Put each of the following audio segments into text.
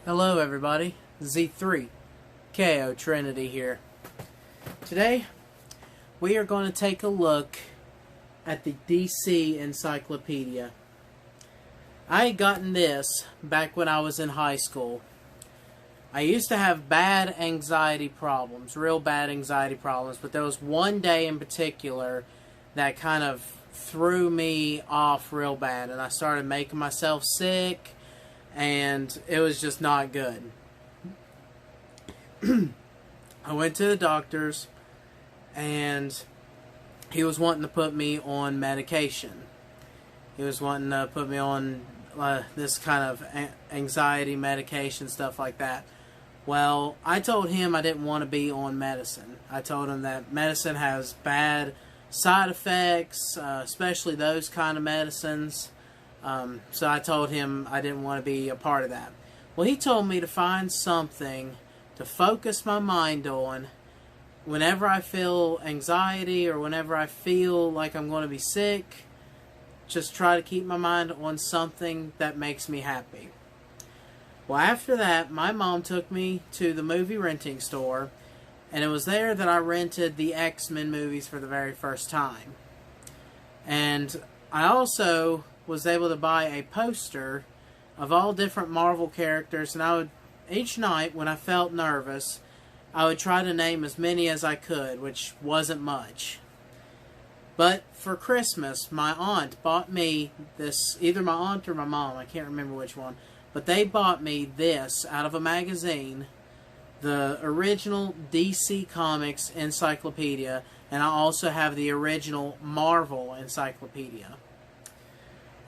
Hello everybody, Z3, KO Trinity here. Today, we are going to take a look at the DC encyclopedia. I had gotten this back when I was in high school. I used to have bad anxiety problems, real bad anxiety problems, but there was one day in particular that kind of threw me off real bad, and I started making myself sick, and it was just not good. I went to the doctor's, and he was wanting to put me on medication. He was wanting to put me on this kind of anxiety medication, stuff like that. Well, I told him I didn't want to be on medicine. I told him that medicine has bad side effects, especially those kind of medicines. So I told him I didn't want to be a part of that. Well, he told me to find something to focus my mind on whenever I feel anxiety or whenever I feel like I'm going to be sick. Just try to keep my mind on something that makes me happy. Well, after that, my mom took me to the movie renting store, and it was there that I rented the X-Men movies for the very first time. And I also was able to buy a poster of all different Marvel characters, and I would, each night when I felt nervous, I would try to name as many as I could, which wasn't much. But for Christmas, my aunt bought me this, either my aunt or my mom, I can't remember which one, but they bought me this out of a magazine, the original DC Comics encyclopedia, and I also have the original Marvel encyclopedia.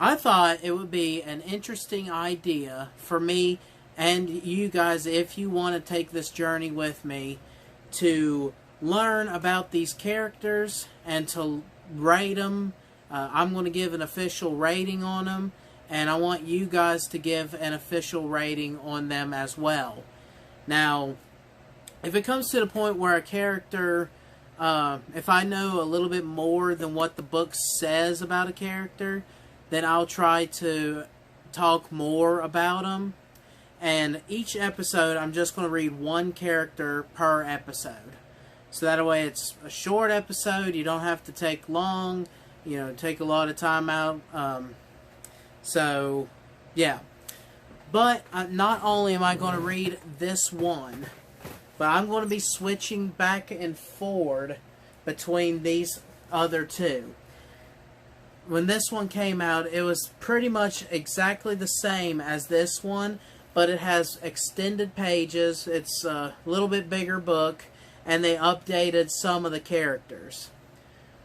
I thought it would be an interesting idea for me and you guys, if you want to take this journey with me, to learn about these characters and to rate them. I'm going to give an official rating on them, and I want you guys to give an official rating on them as well. Now, if it comes to the point where a character, if I know a little bit more than what the book says about a character, then I'll try to talk more about them. And each episode, I'm just going to read one character per episode. So that way it's a short episode. You don't have to take long, take a lot of time out. So, yeah. But not only am I going to read this one, but I'm going to be switching back and forward between these other two. When this one came out, it was pretty much exactly the same as this one, but it has extended pages. It's a little bit bigger book, and they updated some of the characters.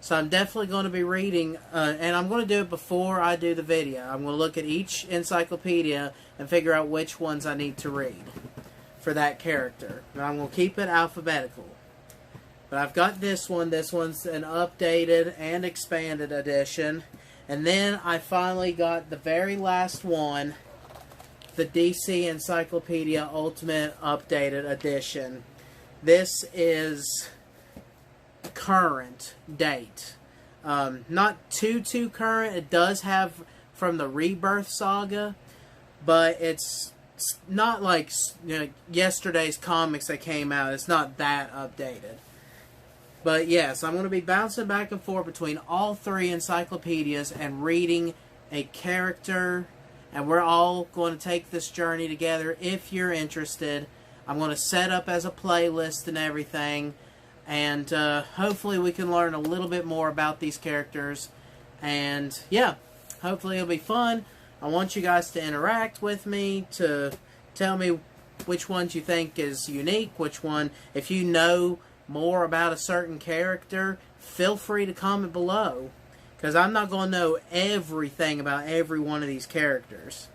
So I'm definitely going to be reading, and I'm going to do it before I do the video. I'm going to look at each encyclopedia and figure out which ones I need to read for that character. And I'm going to keep it alphabetical. But I've got this one. This one's an updated and expanded edition. And then I finally got the very last one, the DC Encyclopedia Ultimate Updated Edition. This is current date. Not too current. It does have from the Rebirth saga, but it's not like yesterday's comics that came out. It's not that updated. But yes, I'm going to be bouncing back and forth between all three encyclopedias and reading a character, and we're all going to take this journey together. If you're interested, I'm going to set up as a playlist and everything, and hopefully we can learn a little bit more about these characters, and yeah, hopefully it'll be fun. I want you guys to interact with me, to tell me which ones you think is unique, which one, if you know more about a certain character, feel free to comment below, because I'm not going to know everything about every one of these characters.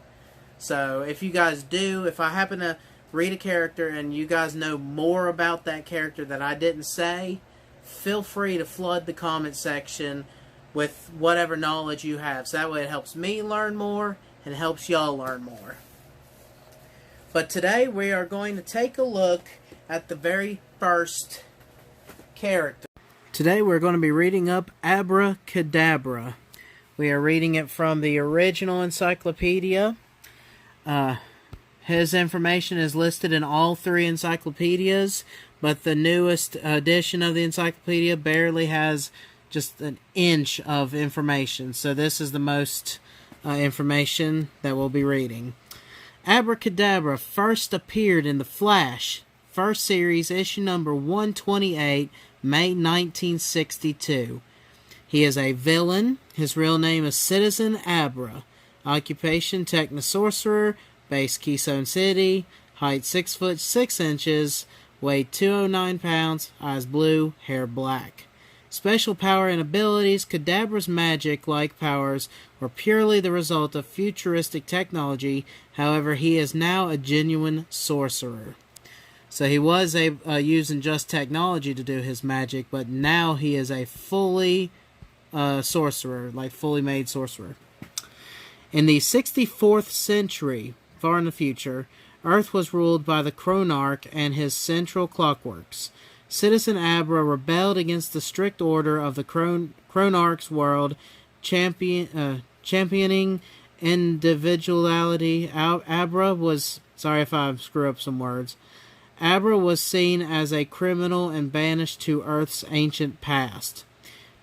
So if you guys do, if I happen to read a character and you guys know more about that character that I didn't say, feel free to flood the comment section with whatever knowledge you have. So that way it helps me learn more and helps y'all learn more. But today we are going to take a look at the very first character. Today we're going to be reading up Abra, Kadabra. We are reading it from the original encyclopedia. His information is listed in all three encyclopedias, but the newest edition of the encyclopedia barely has just an inch of information. So this is the most information that we'll be reading. Abracadabra first appeared in The Flash, first series, issue number 128, May 1962. He is a villain. His real name is Citizen Abra. Occupation, Technosorcerer. Base, Keystone City. Height, 6 foot 6 inches. Weight, 209 pounds. Eyes blue. Hair black. Special power and abilities. Kadabra's magic-like powers were purely the result of futuristic technology. However, he is now a genuine sorcerer. So he was using just technology to do his magic, but now he is a fully sorcerer, like fully made sorcerer. In the 64th century, far in the future, Earth was ruled by the Chronarch and his central clockworks. Citizen Abra rebelled against the strict order of the Chronarch's world, championing individuality. Abra was, sorry if I screw up some words, Abra was seen as a criminal and banished to Earth's ancient past.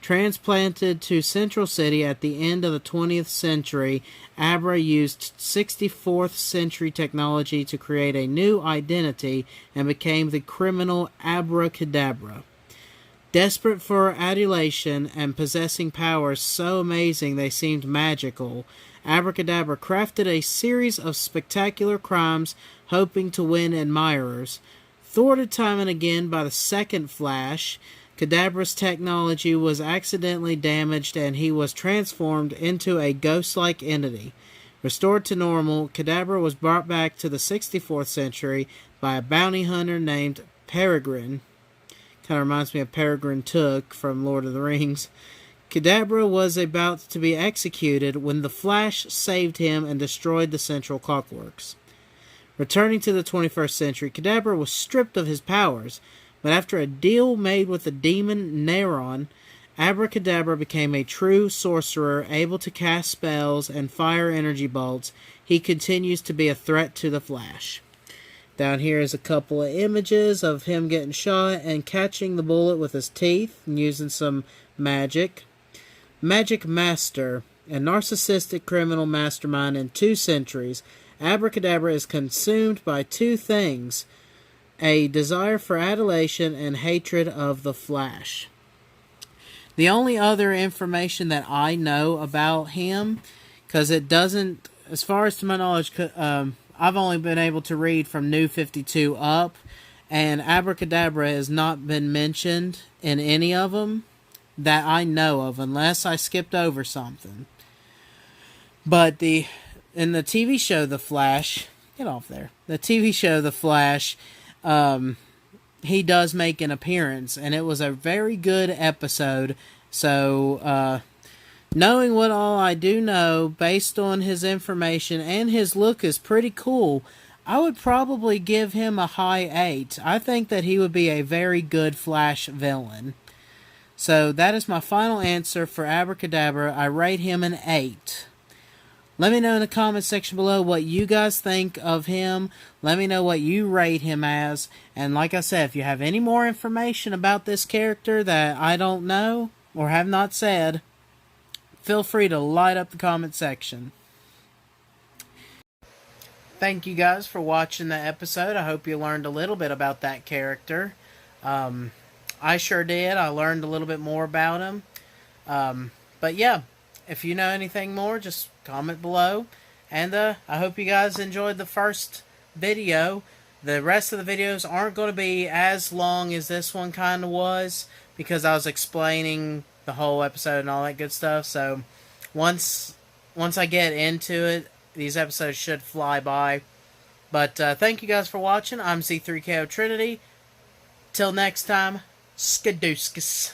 Transplanted to Central City at the end of the 20th century, Abra used 64th century technology to create a new identity and became the criminal Abracadabra. Desperate for adulation and possessing powers so amazing they seemed magical, Abracadabra crafted a series of spectacular crimes hoping to win admirers. Thwarted time and again by the second Flash, Kadabra's technology was accidentally damaged and he was transformed into a ghost-like entity. Restored to normal, Kadabra was brought back to the 64th century by a bounty hunter named Peregrine. Kind of reminds me of Peregrine Took from Lord of the Rings. Kadabra was about to be executed when the Flash saved him and destroyed the central clockworks. Returning to the 21st century, Kadabra was stripped of his powers, but after a deal made with the demon Neron, Abracadabra became a true sorcerer, able to cast spells and fire energy bolts. He continues to be a threat to the Flash. Down here is a couple of images of him getting shot and catching the bullet with his teeth and using some magic. Magic Master, a narcissistic criminal mastermind in 2 centuries, Abracadabra is consumed by 2 things: a desire for adulation and hatred of the Flash. The only other information that I know about him, because it doesn't, as far as to my knowledge, I've only been able to read from New 52 up, and Abracadabra has not been mentioned in any of them that I know of, unless I skipped over something. But in the TV show The Flash, get off there, the TV show The Flash, he does make an appearance, and it was a very good episode. So, knowing what all I do know, based on his information, and his look is pretty cool, I would probably give him a high 8. I think that he would be a very good Flash villain. So, that is my final answer for Abracadabra. I rate him an 8. Let me know in the comment section below what you guys think of him. Let me know what you rate him as. And like I said, if you have any more information about this character that I don't know or have not said, feel free to light up the comment section. Thank you guys for watching the episode. I hope you learned a little bit about that character. I sure did. I learned a little bit more about him. But yeah, if you know anything more, just comment below. And I hope you guys enjoyed the first video. The rest of the videos aren't going to be as long as this one kind of was, because I was explaining the whole episode and all that good stuff. So once I get into it, these episodes should fly by. But thank you guys for watching. I'm Z3KO Trinity. Till next time, skadooskus.